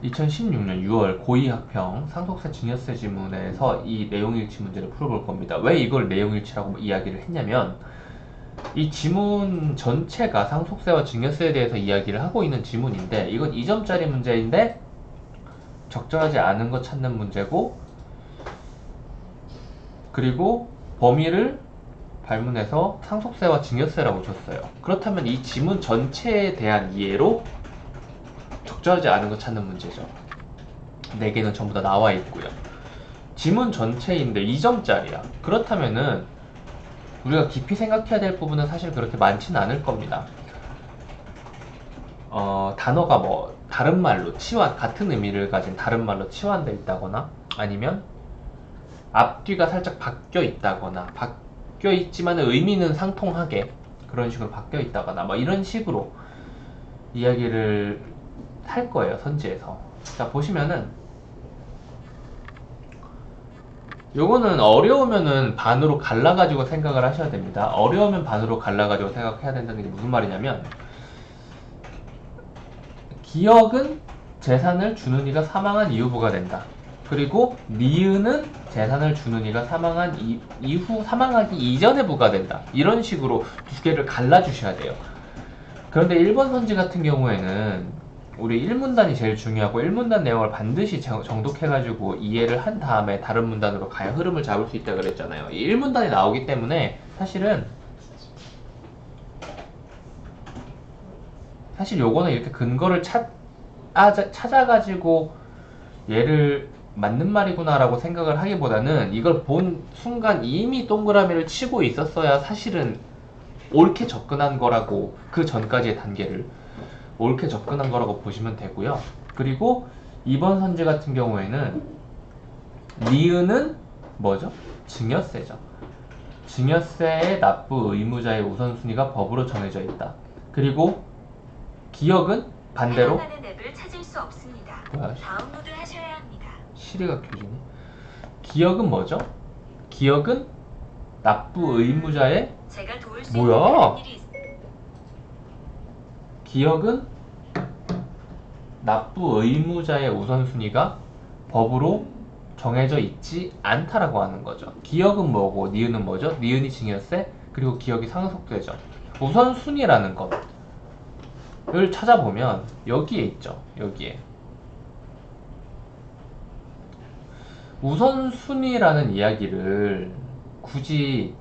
2016년 6월 고2학평 상속세 증여세 지문에서 이 내용일치 문제를 풀어볼 겁니다. 왜 이걸 내용일치라고 이야기를 했냐면 이 지문 전체가 상속세와 증여세에 대해서 이야기를 하고 있는 지문인데 이건 2점짜리 문제인데 적절하지 않은 거 찾는 문제고, 그리고 범위를 발문해서 상속세와 증여세라고 줬어요. 그렇다면 이 지문 전체에 대한 이해로 적절하지 않은 거 찾는 문제죠. 4개는 전부 다 나와 있고요. 지문 전체인데 2점짜리야. 그렇다면은 우리가 깊이 생각해야 될 부분은 사실 그렇게 많지는 않을 겁니다. 단어가 뭐 다른 말로 치환, 같은 의미를 가진 다른 말로 치환되어 있다거나, 아니면 앞뒤가 살짝 바뀌어 있다거나, 바뀌어 있지만 의미는 상통하게 그런 식으로 바뀌어 있다거나 뭐 이런 식으로 이야기를 할 거예요, 선지에서. 자, 보시면은 요거는 어려우면은 반으로 갈라가지고 생각을 하셔야 됩니다. 어려우면 반으로 갈라가지고 생각해야 된다는 게 무슨 말이냐면, 기억은 재산을 주는 이가 사망한 이후 부과된다. 그리고 니은은 재산을 주는 이가 사망한 이후 사망하기 이전에 부과된다. 이런 식으로 두 개를 갈라주셔야 돼요. 그런데 1번 선지 같은 경우에는 우리 1문단이 제일 중요하고 1문단 내용을 반드시 정독해가지고 이해를 한 다음에 다른 문단으로 가야 흐름을 잡을 수 있다 그랬잖아요. 이 1문단이 나오기 때문에 사실 요거는 이렇게 근거를 찾아가지고 얘를 맞는 말이구나 라고 생각을 하기보다는 이걸 본 순간 이미 동그라미를 치고 있었어야 사실은 옳게 접근한 거라고, 그 전까지의 단계를 옳게 접근한 거라고 보시면 되고요. 그리고 2번 선지 같은 경우에는 니은은 뭐죠? 증여세죠. 증여세의 납부 의무자의 우선순위가 법으로 정해져 있다. 그리고 기억은 반대로 앱을 찾을 수 없습니다. 뭐야? 다운로드 하셔야 합니다. 시리가 켜지네. 기억은 뭐죠? 기억은 납부 의무자의 제가 도울 수 뭐야? 있는 다른 일이 기억은 납부 의무자의 우선순위가 법으로 정해져 있지 않다라고 하는 거죠. 기억은 뭐고 니은은 뭐죠? 니은이 증여세, 그리고 기억이 상속세죠. 우선순위라는 것을 찾아보면 여기에 있죠. 여기에 우선순위라는 이야기를 굳이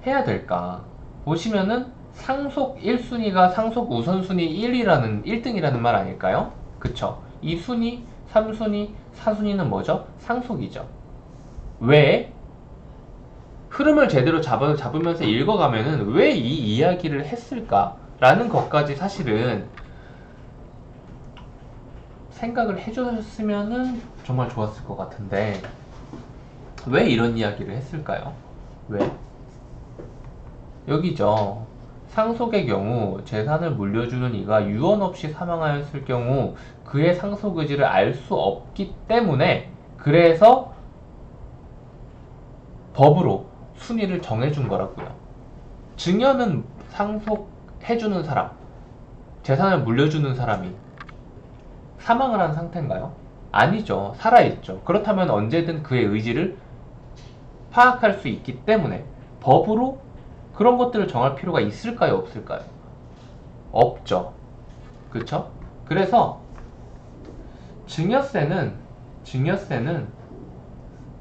해야 될까? 보시면은 상속 1순위가 상속 우선순위 1등이라는 말 아닐까요? 그쵸? 2순위, 3순위, 4순위는 뭐죠? 상속이죠. 왜? 흐름을 제대로 잡으면서 읽어가면은 왜 이 이야기를 했을까? 라는 것까지 사실은 생각을 해주셨으면은 정말 좋았을 것 같은데, 왜 이런 이야기를 했을까요? 왜? 여기죠. 상속의 경우 재산을 물려주는 이가 유언 없이 사망하였을 경우 그의 상속 의지를 알 수 없기 때문에, 그래서 법으로 순위를 정해준 거라고요. 증여는 상속해주는 사람, 재산을 물려주는 사람이 사망을 한 상태인가요? 아니죠. 살아있죠. 그렇다면 언제든 그의 의지를 파악할 수 있기 때문에 법으로 그런 것들을 정할 필요가 있을까요? 없을까요? 없죠. 그쵸? 그래서 증여세는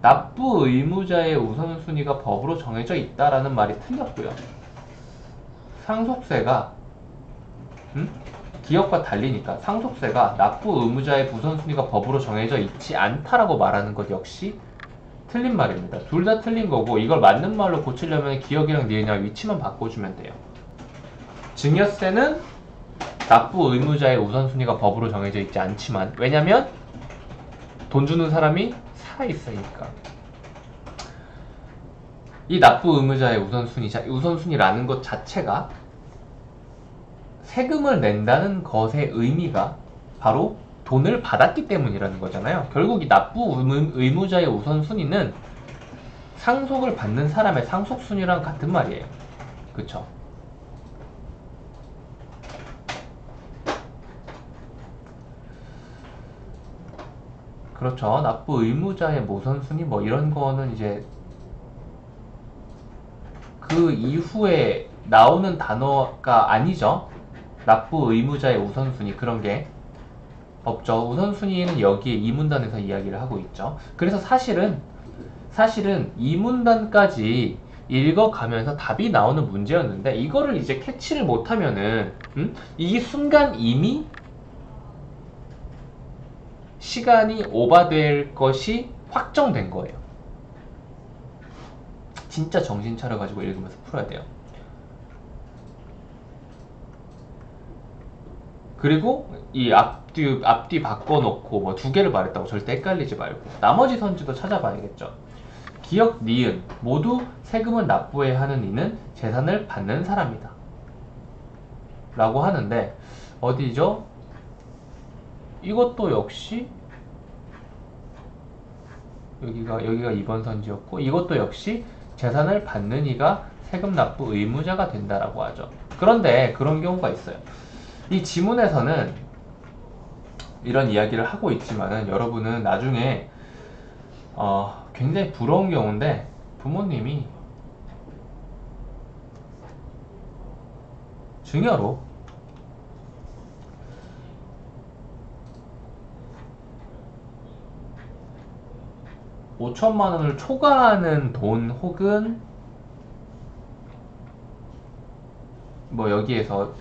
납부 의무자의 우선순위가 법으로 정해져 있다라는 말이 틀렸고요. 상속세가 기업과 달리니까 상속세가 납부 의무자의 우선순위가 법으로 정해져 있지 않다라고 말하는 것 역시 틀린 말입니다. 둘 다 틀린 거고, 이걸 맞는 말로 고치려면 기억이랑 니은이랑 위치만 바꿔주면 돼요. 증여세는 납부 의무자의 우선순위가 법으로 정해져 있지 않지만, 왜냐면 돈 주는 사람이 살아있으니까. 이 납부 의무자의 우선순위라는 것 자체가 세금을 낸다는 것의 의미가 바로 돈을 받았기 때문이라는 거잖아요. 결국 이 납부 의무자의 우선순위는 상속을 받는 사람의 상속순위랑 같은 말이에요. 그쵸? 그렇죠. 납부 의무자의 모선순위 뭐 이런 거는 이제 그 이후에 나오는 단어가 아니죠. 납부 의무자의 우선순위 그런 게 없죠. 우선순위는 여기에 이 문단에서 이야기를 하고 있죠. 그래서 사실은 이 문단까지 읽어가면서 답이 나오는 문제였는데 이거를 이제 캐치를 못하면은 이 순간 이미 시간이 오버될 것이 확정된 거예요. 진짜 정신 차려가지고 읽으면서 풀어야 돼요. 그리고 이 앞뒤 바꿔놓고 뭐 두 개를 말했다고 절대 헷갈리지 말고 나머지 선지도 찾아봐야겠죠. 기역, 니은 모두 세금을 납부해야 하는 이는 재산을 받는 사람이다 라고 하는데 어디죠? 이것도 역시 여기가 2번 선지였고 이것도 역시 재산을 받는 이가 세금 납부 의무자가 된다라고 하죠. 그런데 그런 경우가 있어요. 이 지문에서는 이런 이야기를 하고 있지만은 여러분은 나중에 굉장히 부러운 경우인데 부모님이 증여로 5천만 원을 초과하는 돈 혹은 뭐 여기에서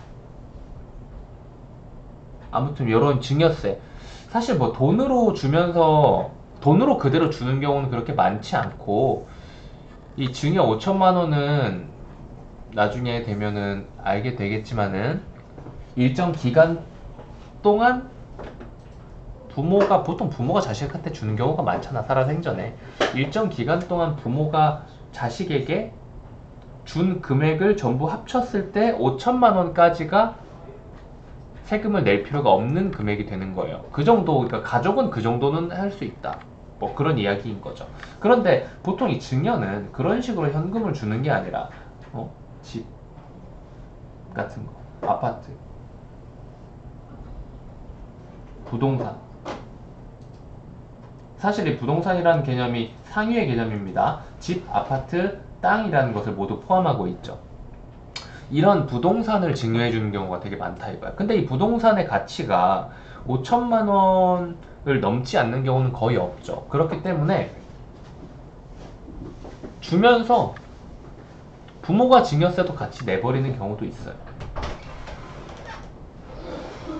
아무튼 이런 증여세 사실 뭐 돈으로 주면서 돈으로 그대로 주는 경우는 그렇게 많지 않고 이 증여 5천만 원은 나중에 되면은 알게 되겠지만은 일정 기간 동안 보통 부모가 자식한테 주는 경우가 많잖아 살아생전에 일정 기간 동안 부모가 자식에게 준 금액을 전부 합쳤을 때 5천만 원까지가 세금을 낼 필요가 없는 금액이 되는 거예요. 그 정도, 그러니까 가족은 그 정도는 할 수 있다. 뭐 그런 이야기인 거죠. 그런데 보통 이 증여는 그런 식으로 현금을 주는 게 아니라 집 같은 거, 아파트, 부동산. 사실 이 부동산이라는 개념이 상위의 개념입니다. 집, 아파트, 땅이라는 것을 모두 포함하고 있죠. 이런 부동산을 증여해 주는 경우가 되게 많다 이거야. 근데 이 부동산의 가치가 5천만 원을 넘지 않는 경우는 거의 없죠. 그렇기 때문에 주면서 부모가 증여세도 같이 내버리는 경우도 있어요.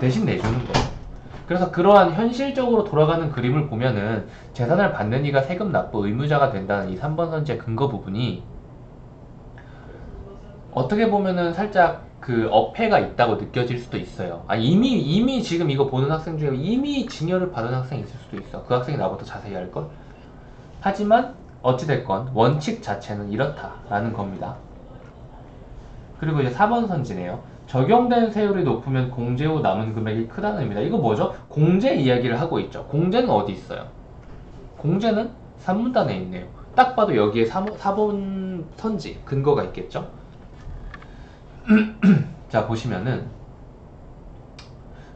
대신 내주는 거예요. 그래서 그러한 현실적으로 돌아가는 그림을 보면은 재산을 받는 이가 세금 납부 의무자가 된다는 이 3번 선지의 근거 부분이 어떻게 보면은 살짝 그 어폐가 있다고 느껴질 수도 있어요. 이미 지금 이거 보는 학생 중에 이미 증여를 받은 학생이 있을 수도 있어. 그 학생이 나보다 자세히 알걸? 하지만 어찌됐건 원칙 자체는 이렇다라는 겁니다. 그리고 이제 4번 선지네요. 적용된 세율이 높으면 공제 후 남은 금액이 크다는 의미다. 이거 뭐죠? 공제 이야기를 하고 있죠. 공제는 어디 있어요? 공제는 3문단에 있네요. 딱 봐도 여기에 4번 선지 근거가 있겠죠? 자 보시면은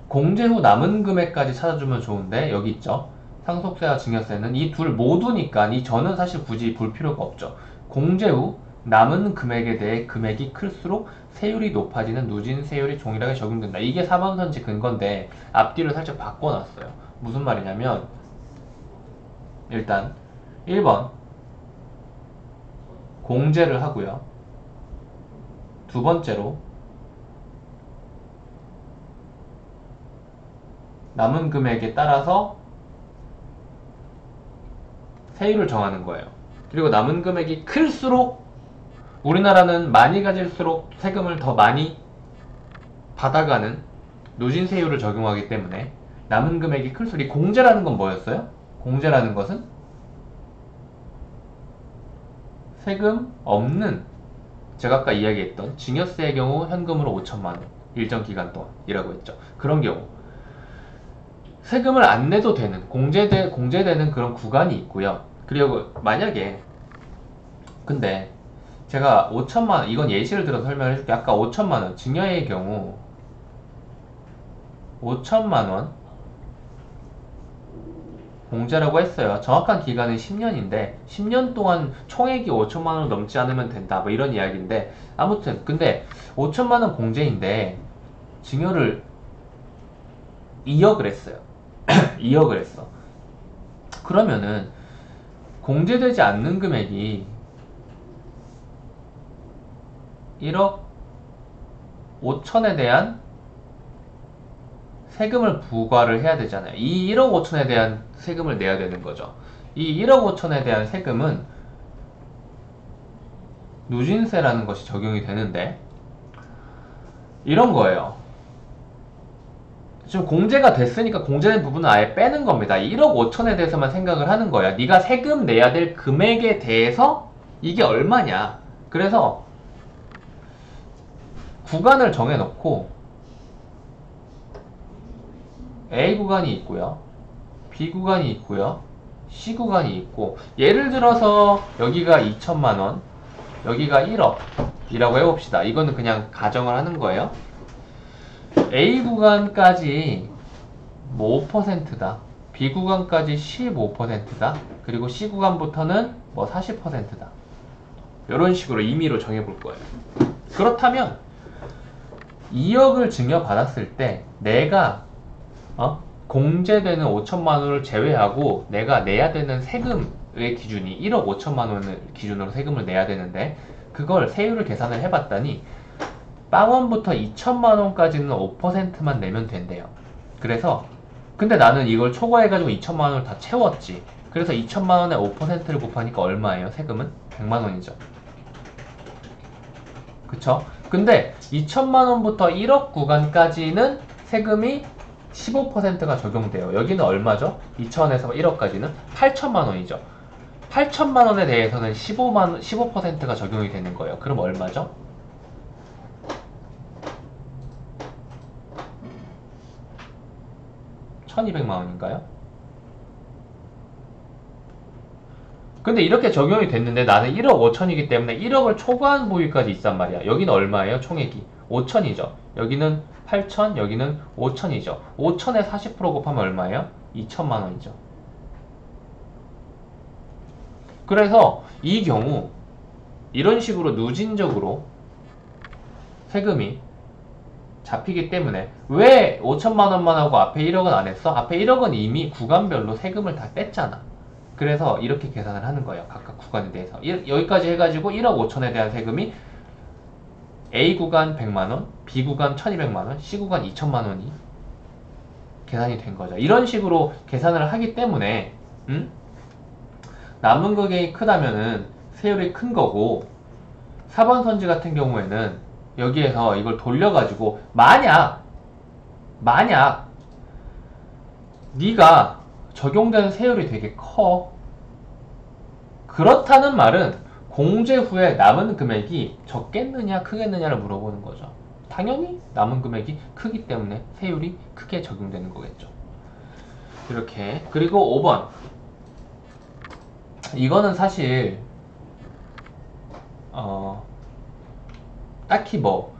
공제 후 남은 금액까지 찾아주면 좋은데 여기 있죠. 상속세와 증여세는 이 둘 모두니까 이 전은 사실 굳이 볼 필요가 없죠. 공제 후 남은 금액에 대해 금액이 클수록 세율이 높아지는 누진세율이 동일하게 적용된다. 이게 4번 선지 근건데 앞뒤를 살짝 바꿔놨어요. 무슨 말이냐면 일단 1번 공제를 하고요. 두 번째로 남은 금액에 따라서 세율을 정하는 거예요. 그리고 남은 금액이 클수록 우리나라는 많이 가질수록 세금을 더 많이 받아가는 누진세율을 적용하기 때문에 남은 금액이 클수록 이 공제라는 건 뭐였어요? 공제라는 것은 세금 없는 제가 아까 이야기했던 증여세의 경우 현금으로 5천만 원 일정 기간 동안이라고 했죠. 그런 경우 세금을 안 내도 되는 공제되는 그런 구간이 있고요. 그리고 만약에 근데 제가 5천만 원 이건 예시를 들어서 설명해 줄게요. 아까 5천만 원 증여의 경우 5천만 원 공제라고 했어요. 정확한 기간은 10년인데 10년 동안 총액이 5천만 원을 넘지 않으면 된다. 뭐 이런 이야기인데 아무튼 근데 5천만 원 공제인데 증여를 2억을 했어요. 2억을 했어. 그러면은 공제되지 않는 금액이 1억 5천에 대한 세금을 부과를 해야 되잖아요. 이 1억 5천에 대한 세금을 내야 되는 거죠. 이 1억 5천에 대한 세금은 누진세라는 것이 적용이 되는데 이런 거예요. 지금 공제가 됐으니까 공제된 부분은 아예 빼는 겁니다. 1억 5천에 대해서만 생각을 하는 거야. 네가 세금 내야 될 금액에 대해서 이게 얼마냐. 그래서 구간을 정해놓고 A 구간이 있고요. B 구간이 있고요. C 구간이 있고 예를 들어서 여기가 2천만원 여기가 1억 이라고 해봅시다. 이거는 그냥 가정을 하는 거예요. A 구간까지 뭐 5%다. B 구간까지 15%다. 그리고 C 구간부터는 뭐 40%다. 이런 식으로 임의로 정해볼 거예요. 그렇다면 2억을 증여받았을 때 내가 공제되는 5천만 원을 제외하고 내가 내야 되는 세금의 기준이 1억 5천만 원을 기준으로 세금을 내야 되는데 그걸 세율을 계산을 해봤더니 빵원부터 2천만 원까지는 5%만 내면 된대요. 그래서 근데 나는 이걸 초과해가지고 2천만 원을 다 채웠지. 그래서 2천만 원에 5%를 곱하니까 얼마예요? 세금은? 100만 원이죠. 그쵸? 근데 2천만 원부터 1억 구간까지는 세금이 15%가 적용돼요. 여기는 얼마죠? 2천원에서 1억까지는 8천만 원이죠. 8천만 원에 대해서는 15%가 적용이 되는 거예요. 그럼 얼마죠? 1200만 원인가요? 근데 이렇게 적용이 됐는데 나는 1억 5천이기 때문에 1억을 초과한 보유까지 있단 말이야. 여기는 얼마예요? 총액이 5천이죠. 여기는 8천, 여기는 5천이죠. 5천에 40% 곱하면 얼마예요? 2천만 원이죠. 그래서 이 경우 이런 식으로 누진적으로 세금이 잡히기 때문에 왜 5천만 원만 하고 앞에 1억은 안 했어? 앞에 1억은 이미 구간별로 세금을 다 뗐잖아. 그래서 이렇게 계산을 하는 거예요. 각각 구간에 대해서. 여기까지 해가지고 1억 5천에 대한 세금이 A 구간 100만원, B 구간 1200만원, C 구간 2천만원이 계산이 된 거죠. 이런 식으로 계산을 하기 때문에 남은 금액이 크다면은 세율이 큰 거고 4번 선지 같은 경우에는 여기에서 이걸 돌려가지고 만약 네가 적용되는 세율이 되게 커. 그렇다는 말은 공제 후에 남은 금액이 적겠느냐 크겠느냐를 물어보는 거죠. 당연히 남은 금액이 크기 때문에 세율이 크게 적용되는 거겠죠. 이렇게. 그리고 5번 이거는 사실 딱히 뭐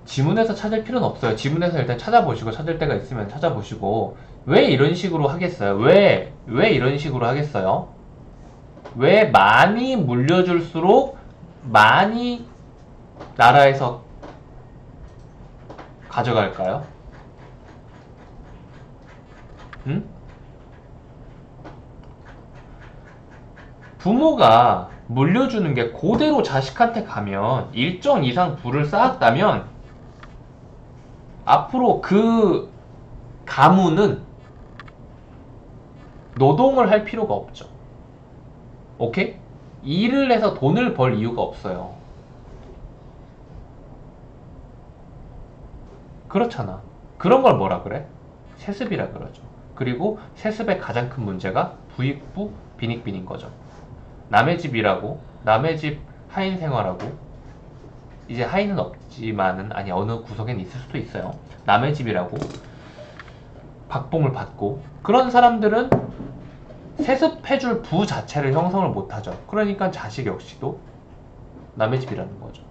지문에서 찾을 필요는 없어요. 지문에서 일단 찾아보시고 찾을 때가 있으면 찾아보시고 왜 이런 식으로 하겠어요? 왜 이런 식으로 하겠어요? 왜 많이 물려줄수록 많이 나라에서 가져갈까요? 응? 부모가 물려주는 게 그대로 자식한테 가면 일정 이상 부를 쌓았다면 앞으로 그 가문은 노동을 할 필요가 없죠. 오케이? 일을 해서 돈을 벌 이유가 없어요. 그렇잖아. 그런 걸 뭐라 그래? 세습이라 그러죠. 그리고 세습의 가장 큰 문제가 부익부 빈익빈인 거죠. 남의 집 일하고 남의 집 하인 생활하고 이제 하인은 없지만은 아니 어느 구석엔 있을 수도 있어요. 남의 집이라고 박봉을 받고 그런 사람들은 세습해줄 부 자체를 형성을 못하죠. 그러니까 자식 역시도 남의 집이라는 거죠.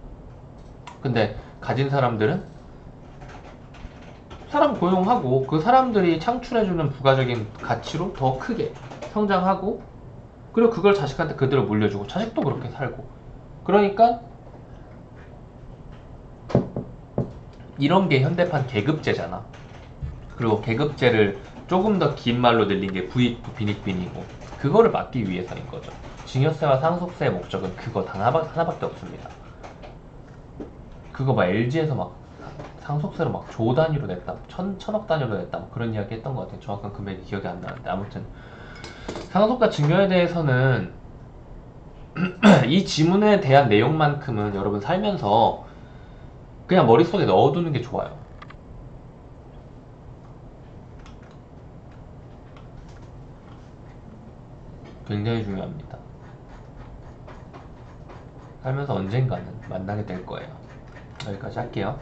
근데 가진 사람들은 사람 고용하고 그 사람들이 창출해주는 부가적인 가치로 더 크게 성장하고 그리고 그걸 자식한테 그대로 물려주고 자식도 그렇게 살고 그러니까 이런 게 현대판 계급제잖아. 그리고 계급제를 조금 더 긴 말로 늘린 게 부익부 빈익빈이고 그거를 막기 위해서인 거죠. 증여세와 상속세의 목적은 그거 단 하나밖에 없습니다. 그거 막 LG에서 막 상속세로 막 조 단위로 냈다, 천억 단위로 냈다, 뭐 그런 이야기 했던 것 같아요. 정확한 금액이 기억이 안 나는데 아무튼 상속과 증여에 대해서는 이 지문에 대한 내용만큼은 여러분 살면서 그냥 머릿속에 넣어두는 게 좋아요. 굉장히 중요합니다. 살면서 언젠가는 만나게 될 거예요. 여기까지 할게요.